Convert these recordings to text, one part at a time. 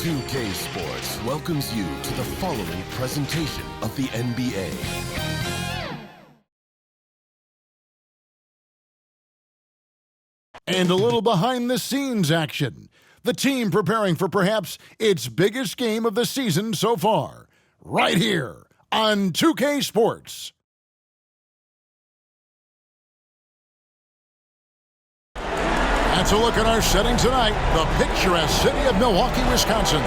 2K Sports welcomes you to the following presentation of the NBA. And a little behind-the-scenes action. The team preparing for perhaps its biggest game of the season so far. Right here on 2K Sports. That's a look at our setting tonight. The picturesque city of Milwaukee, Wisconsin.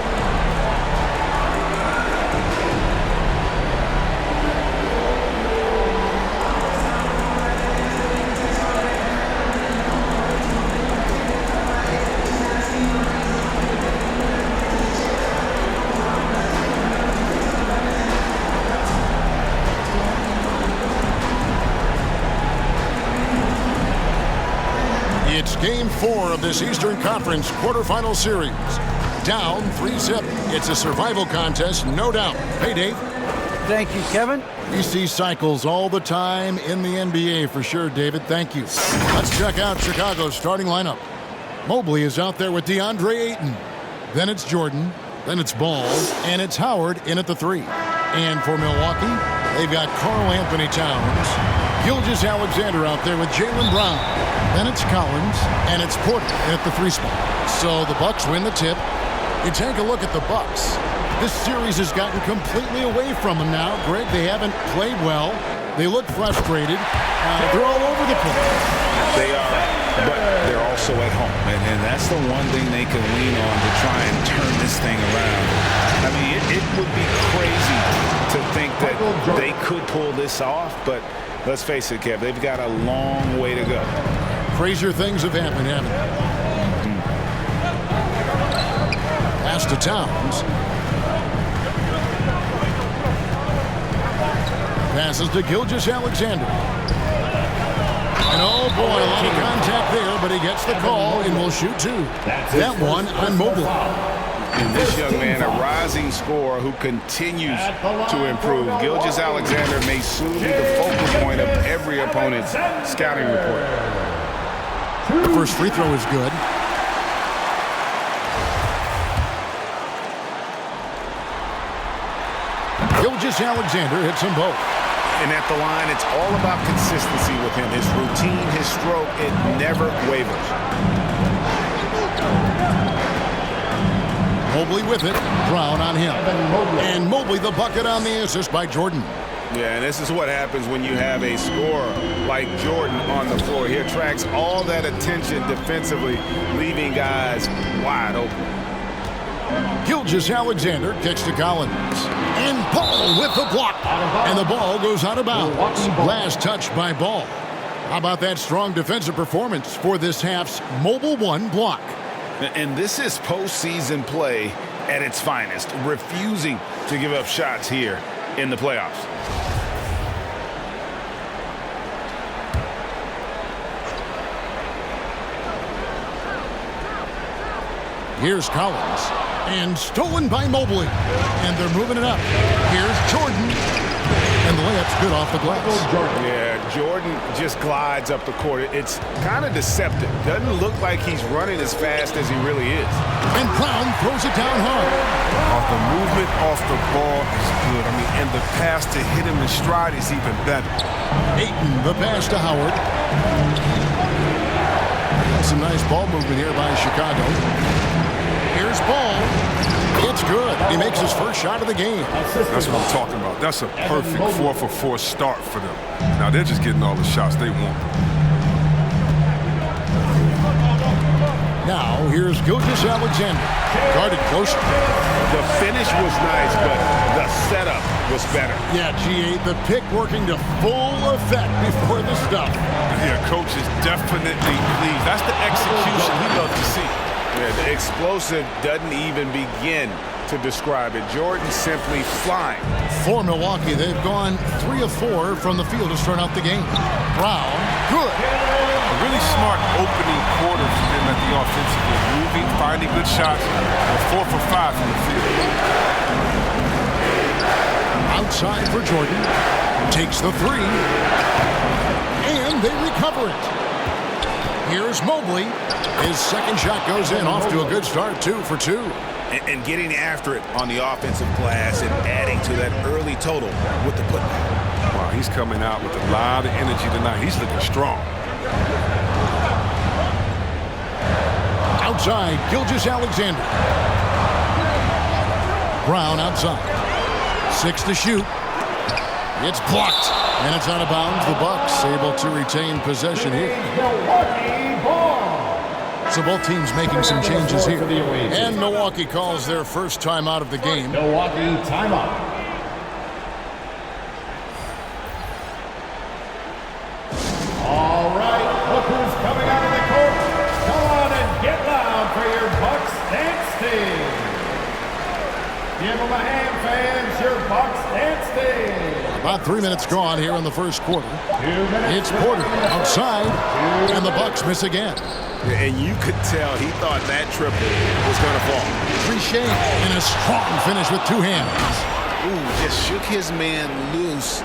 It's Game 4 of this Eastern Conference quarterfinal series. Down 3-zip. It's a survival contest, no doubt. Hey, Dave. Thank you, Kevin. We see cycles all the time in the NBA for sure, David. Thank you. Let's check out Chicago's starting lineup. Mobley is out there with DeAndre Ayton. Then it's Jordan. Then it's Ball. And it's Howard in at the 3. And for Milwaukee, they've got Karl Anthony Towns. Gilgeous-Alexander out there with Jaylen Brown. Then it's Collins, and it's Porter at the 3 spot. So the Bucks win the tip. You take a look at the Bucks. This series has gotten completely away from them now. Greg, they haven't played well. They look frustrated. They're all over the place. They are, but they're also at home. And that's the one thing they can lean on to try and turn this thing around. I mean, it would be crazy to think that they could pull this off, but let's face it, Kev, they've got a long way to go. Crazier things have happened, haven't they? Pass to Towns. Passes to Gilgeous-Alexander. And oh boy, a lot of contact there, but he gets the call and will shoot 2. That one on Mobely. And this young man, a rising scorer who continues to improve. Gilgeous-Alexander may soon be the focal point of every opponent's scouting report. The first free throw is good. Gilgeous-Alexander hits them both. And at the line, it's all about consistency with him. His routine, his stroke, it never wavers. Mobley with it. Brown on him. And Mobley the bucket on the assist by Jordan. Yeah, and this is what happens when you have a scorer like Jordan on the floor. He attracts all that attention defensively, leaving guys wide open. Gilgeous-Alexander kicks to Collins. And Ball with the block. And the ball goes out of bounds. Last touch by Ball. How about that strong defensive performance for this half's Mobile 1 block? And this is postseason play at its finest, refusing to give up shots here in the playoffs. Here's Collins. And stolen by Mobley. And they're moving it up. Here's Jordan. And the layup's good off the glass. Yeah, Jordan just glides up the court. It's kind of deceptive. Doesn't look like he's running as fast as he really is. And Brown throws it down hard. The movement off the ball is good. I mean, and the pass to hit him in stride is even better. Ayton, the pass to Howard. Some nice ball movement here by Chicago. Here's Ball. It's good. He makes his first shot of the game. That's what I'm talking about. That's a perfect 4-for-4 start for them. Now they're just getting all the shots they want. Now here's Gilgeous-Alexander. Guarded closer. The finish was nice, but the setup was better. Yeah, G8, the pick working to full effect before the stuff. Yeah, coach is definitely pleased. That's the execution we love to see. Yeah, the explosive doesn't even begin to describe it. Jordan simply flying. For Milwaukee, they've gone 3 of 4 from the field to start out the game. Brown, good. A really smart opening quarter for him at the offensive end. Moving, finding good shots, and 4 for 5 from the field. Outside for Jordan. Takes the 3. And they recover it. Here's Mobley. His second shot goes in, off to a good start, 2 for 2. and getting after it on the offensive glass and adding to that early total with the putback. Wow, he's coming out with a lot of energy tonight. He's looking strong. Outside, Gilgeous-Alexander. Brown outside. 6 to shoot. It's blocked, and it's out of bounds. The Bucks able to retain possession here. So both teams making some changes here. And Milwaukee calls their first time out of the game. Milwaukee timeout. All right, look who's coming out of the court. Come on and get loud for your Bucks dance team. Give them a hand, fans, your Bucks dance team. About 3 minutes gone here in the first quarter. It's Porter outside, and the Bucks miss again. And you could tell he thought that triple was going to fall. Trichet and a strong finish with 2 hands. Ooh, just shook his man loose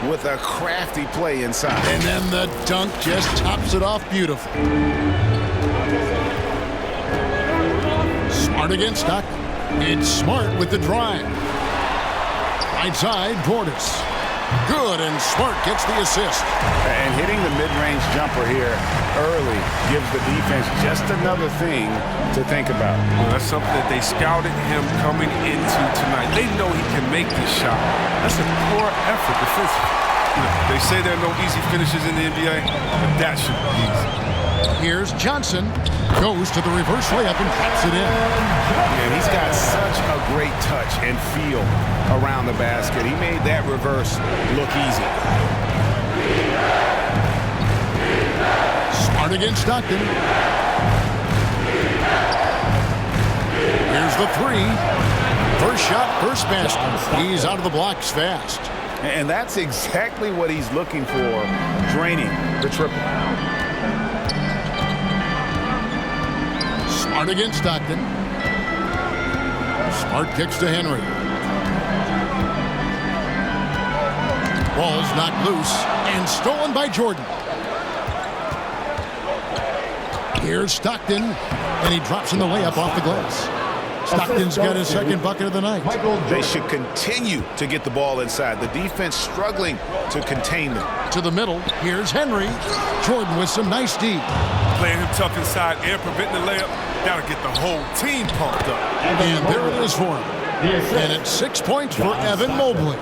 with a crafty play inside. And then the dunk just tops it off beautiful. Smart against Stockton. It's Smart with the drive. Right side, Portis. Good, and Smart gets the assist. And hitting the mid-range jumper here early gives the defense just another thing to think about. Well, that's something that they scouted him coming into tonight. They know he can make this shot. That's a poor effort defensively. They say there are no easy finishes in the NBA, but that should be easy. Here's Johnson. Goes to the reverse layup and traps it in. And he's got such a great touch and feel around the basket. He made that reverse look easy. Smart against Stockton. Here's the 3. First shot, first basket. He's out of the blocks fast. And that's exactly what he's looking for, draining the triple. Smart against Stockton. Smart kicks to Henry. Ball's knocked loose and stolen by Jordan. Here's Stockton, and he drops in the layup off the glass. Stockton's got his second bucket of the night. They should continue to get the ball inside. The defense struggling to contain them. To the middle, here's Henry. Jordan with some nice D. Playing him tough inside and preventing the layup, that'll get the whole team pumped up. And there it is for him. And it's 6 points for Evan Mobely.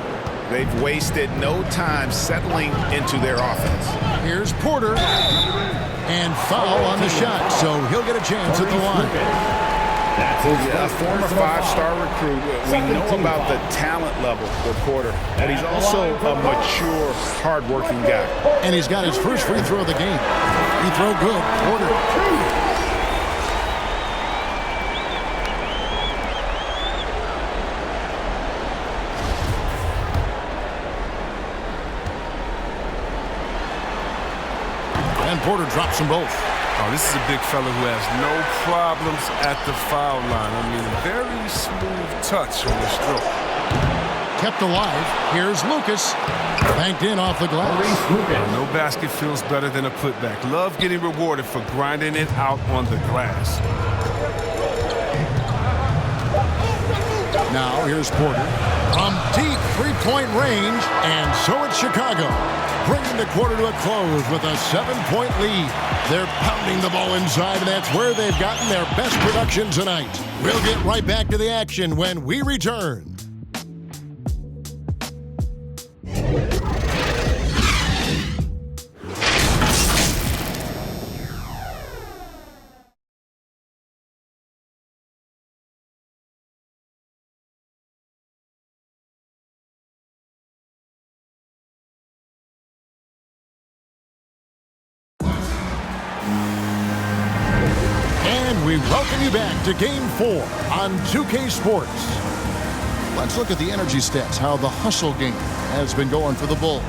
They've wasted no time settling into their offense. Here's Porter. And foul on the shot, so he'll get a chance at the line. A former 5-star recruit. We know about the talent level with Porter, but he's also a mature, hard-working guy. And he's got his first free throw of the game. Free throw good. Porter. And Porter drops them both. Oh, this is a big fella who has no problems at the foul line. I mean, very smooth touch on the stroke. Kept alive. Here's Lucas. Banked in off the glass. No basket feels better than a putback. Love getting rewarded for grinding it out on the glass. Now here's Porter. From deep three-point range, and so it's Chicago, bringing the quarter to a close with a 7-point lead. They're pounding the ball inside, and that's where they've gotten their best production tonight. We'll get right back to the action when we return. We welcome you back to Game 4 on 2K Sports. Let's look at the energy stats, how the hustle game has been going for the Bulls.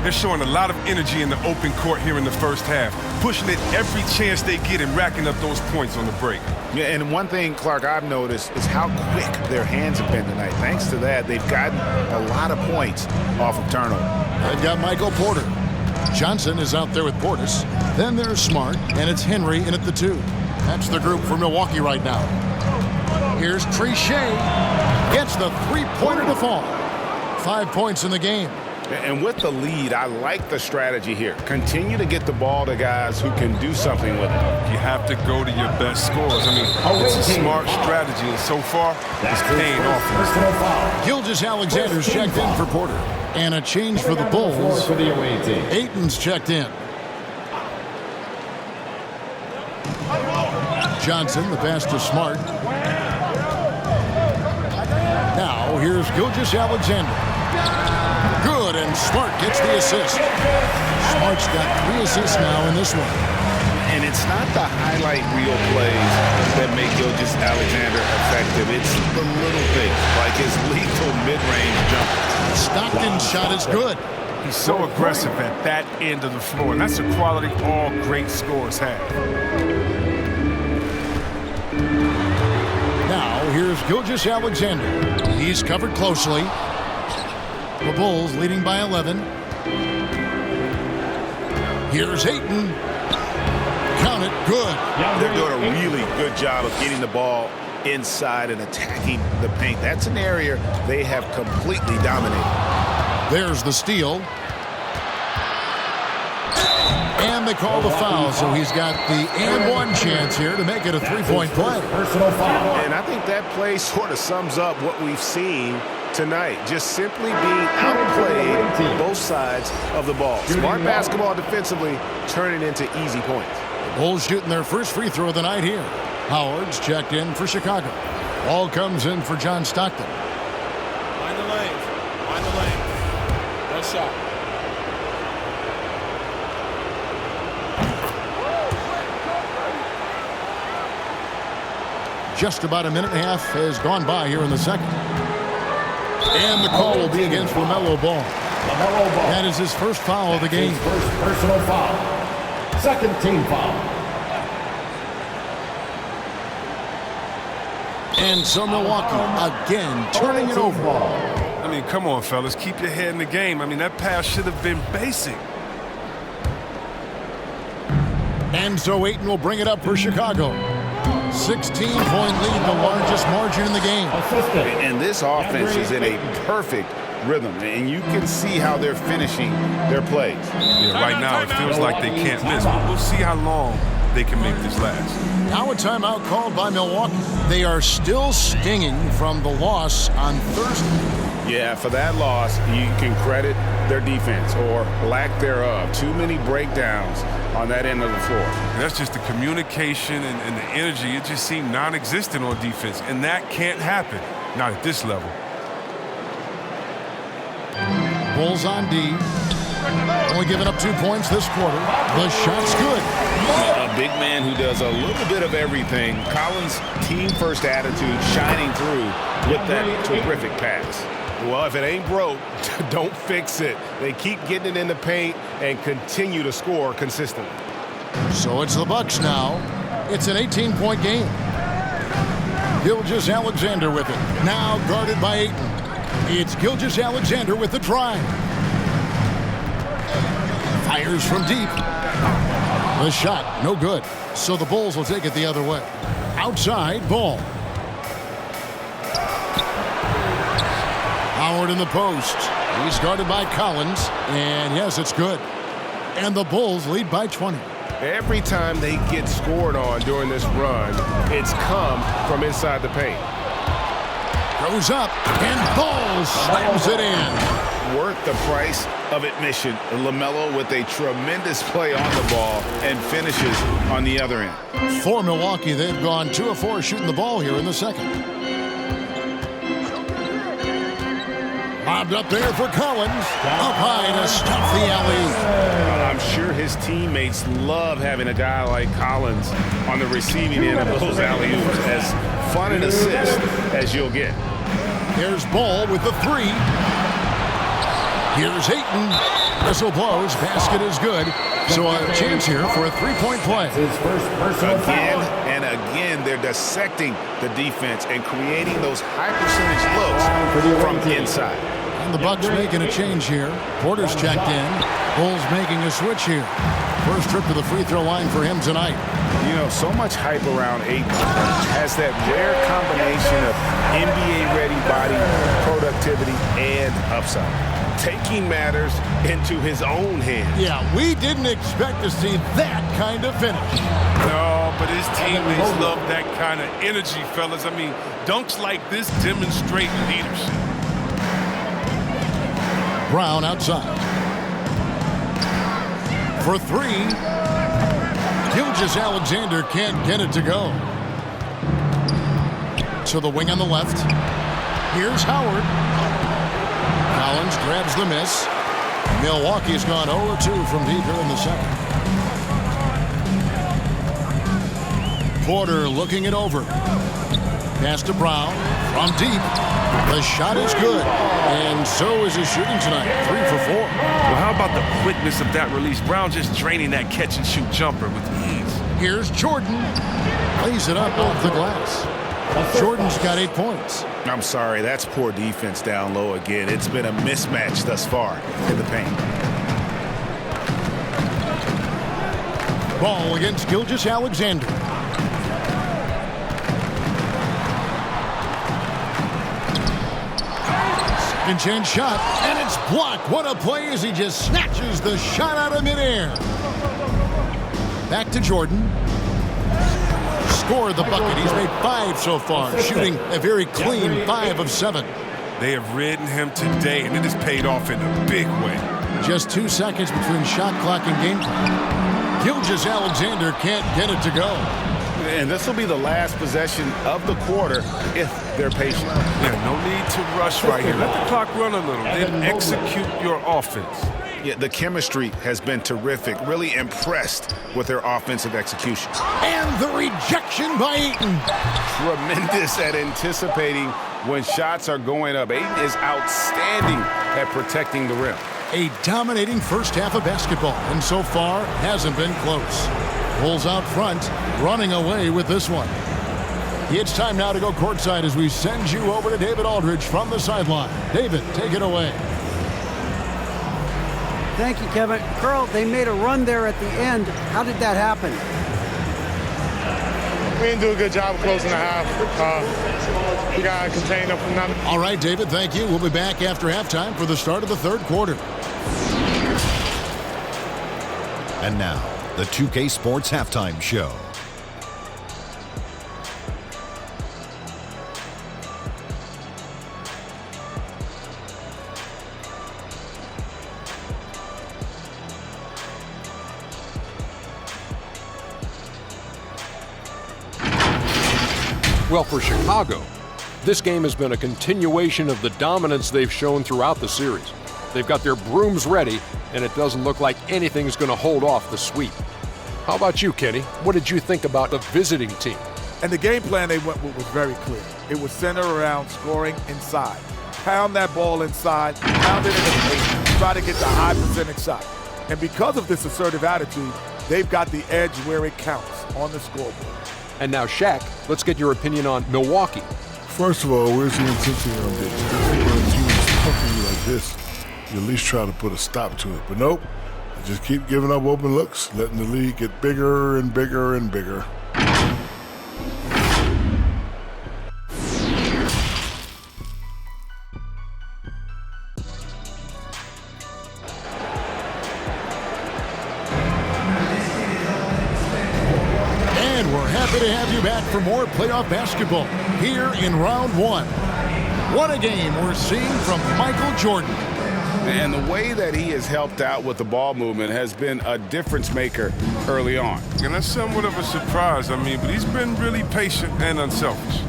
They're showing a lot of energy in the open court here in the first half, pushing it every chance they get and racking up those points on the break. Yeah, and one thing, Clark, I've noticed is how quick their hands have been tonight. Thanks to that, they've gotten a lot of points off of turnover. They've got Michael Porter. Johnson is out there with Portis. Then there's Smart, and it's Henry in at the 2. That's the group for Milwaukee right now. Here's Trichet. Gets the three-pointer to fall. 5 points in the game. And with the lead, I like the strategy here. Continue to get the ball to guys who can do something with it. You have to go to your best scorers. I mean, it's a smart strategy, and so far, it's paying off. Gilgeous-Alexander's checked in for Porter. And a change for the Bulls. Ayton's checked in. Johnson, the pass to Smart. Now, here's Gilgeous-Alexander. Good, and Smart gets the assist. Smart's got 3 assists now in this one. And it's not the highlight reel plays that make Gilgeous-Alexander effective. It's the little things, like his lethal mid-range jumper. Stockton's shot is good. He's so aggressive at that end of the floor, and that's a quality all great scorers have. Now, here's Gilgeous-Alexander. He's covered closely. The Bulls leading by 11. Here's Ayton. Count it, good. They're doing a really good job of getting the ball inside and attacking the paint. That's an area they have completely dominated. There's the steal. And they call the foul, so he's got the and one chance here to make it a three-point play. And I think that play sort of sums up what we've seen tonight. Just simply being outplayed both sides of the ball. Smart basketball defensively, turning into easy points. Bulls shooting their first free throw of the night here. Howard's checked in for Chicago. Ball comes in for John Stockton. Find the lane. Find the lane. No shot. Just about a minute and a half has gone by here in the second. And the call will be against LaMelo Ball. That is his first foul of the game. His first personal foul. Second team foul. And so Milwaukee again turning it over. I mean, come on, fellas. Keep your head in the game. I mean, that pass should have been basic. And so Ayton will bring it up for Chicago. 16-point lead, the largest margin in the game. And this offense is in a perfect rhythm, and you can see how they're finishing their plays. Yeah, right now it feels like they can't miss. We'll see how long they can make this last. Now a timeout called by Milwaukee. They are still stinging from the loss on Thursday. Yeah, for that loss, you can credit their defense or lack thereof. Too many breakdowns on that end of the floor. And that's just the communication and the energy. It just seemed non-existent on defense, and that can't happen, not at this level. Bulls on D. Only giving up 2 points this quarter. The shot's good. A big man who does a little bit of everything. Colin's team-first attitude shining through with that terrific pass. Well, if it ain't broke, don't fix it. They keep getting it in the paint and continue to score consistently. So it's the Bucks now. It's an 18-point game. Gilgeous-Alexander with it. Now guarded by Ayton. It's Gilgeous-Alexander with the drive. Fires from deep. The shot, no good. So the Bulls will take it the other way. Outside, Ball. Howard in the post. He's guarded by Collins. And yes, it's good. And the Bulls lead by 20. Every time they get scored on during this run, it's come from inside the paint. Goes up, and Ball slams it in. Worth the price of admission. LaMelo with a tremendous play on the ball and finishes on the other end. For Milwaukee, they've gone 2 of 4 shooting the ball here in the second. Bobbed up there for Collins. Up high to stop the alley. I'm sure his teammates love having a guy like Collins on the receiving end of those alley-oops. As fun an assist as you'll get. Here's Ball with the 3. Here's Ayton. Whistle blows. Basket is good. So a chance here for a 3-point play. His first personal Again foul. and again, they're dissecting the defense and creating those high percentage looks from inside. And the Bucks making a change here. Porter's checked in. Bulls making a switch here. first trip to the free throw line for him tonight. You know, so much hype around Ayton. Has that rare combination of NBA-ready body, productivity, and upside. Taking matters into his own hands. Yeah, we didn't expect to see that kind of finish. No, but his teammates love that kind of energy, fellas. I mean, dunks like this demonstrate leadership. Brown outside. For three. Gilgeous-Alexander can't get it to go. To the wing on the left. Here's Howard. Collins grabs the miss. Milwaukee's gone 0-2 from deep here in the second. Porter looking it over. Pass to Brown from deep. The shot is good, and so is his shooting tonight. 3 for 4. Well, how about the quickness of that release? Brown just draining that catch-and-shoot jumper with ease. Here's Jordan. Lays it up off the glass. Jordan's got 8 points. I'm sorry, that's poor defense down low again. It's been a mismatch thus far in the paint. Ball against Gilgeous-Alexander. Second chance shot, and it's blocked. What a play as he just snatches the shot out of midair. Back to Jordan. Scored the bucket. He's made 5 so far, shooting a very clean 5 of 7. They have ridden him today, and it has paid off in a big way. Just 2 seconds between shot clock and game clock. Gilgeous-Alexander can't get it to go. And this will be the last possession of the quarter if they're patient. Yeah, no need to rush right here. Let the clock run a little, then execute your offense. Yeah, the chemistry has been terrific. Really impressed with their offensive execution. And the rejection by Ayton. Tremendous at anticipating when shots are going up. Ayton is outstanding at protecting the rim. A dominating first half of basketball, and so far hasn't been close. Pulls out front, running away with this one. It's time now to go courtside as we send you over to David Aldridge from the sideline. David, take it away. Thank you, Kevin. Carl, they made a run there at the end. How did that happen? We didn't do a good job of closing the half. We got to contain them from nothing. All right, David, thank you. We'll be back after halftime for the start of the third quarter. And now, the 2K Sports Halftime Show. Well, for Chicago, this game has been a continuation of the dominance they've shown throughout the series. They've got their brooms ready, and it doesn't look like anything's going to hold off the sweep. How about you, Kenny? What did you think about the visiting team? And the game plan they went with was very clear. It was centered around scoring inside. Pound that ball inside, pound it in the paint, try to get the high percentage shot. And because of this assertive attitude, they've got the edge where it counts on the scoreboard. And now, Shaq, let's get your opinion on Milwaukee. First of all, where's the intensity on this? When a team is pumping you like this, you at least try to put a stop to it. But nope, you just keep giving up open looks, letting the league get bigger and bigger and bigger. Happy to have you back for more playoff basketball here in round 1. What a game we're seeing from Michael Jordan. And the way that he has helped out with the ball movement has been a difference maker early on. And that's somewhat of a surprise, but he's been really patient and unselfish.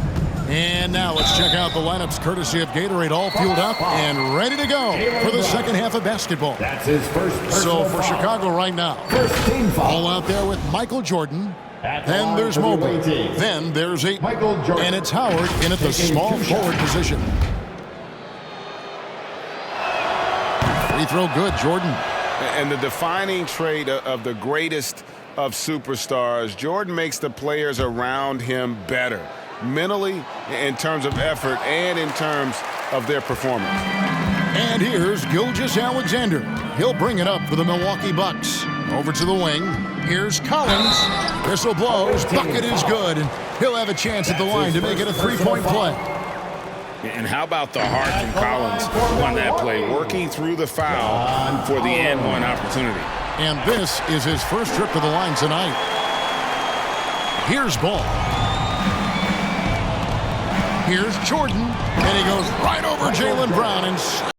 And now let's check out the lineups courtesy of Gatorade, all fueled up and ready to go for the second half of basketball. That's his first. So for Chicago right now, all out there with Michael Jordan. Then there's Mobely. Then there's Ayton. And it's Howard in at the small forward position. Free throw good, Jordan. And the defining trait of the greatest of superstars, Jordan makes the players around him better. Mentally, in terms of effort, and in terms of their performance. And here's Gilgeous-Alexander. He'll bring it up for the Milwaukee Bucks. Over to the wing. Here's Collins. Whistle blows. Bucket is good. And he'll have a chance at the line to make it a three-point play. And how about the heart from Collins on that play, working through the foul for the and one opportunity. And this is his first trip to the line tonight. Here's Ball. Here's Jordan. And he goes right over Jaylen Brown and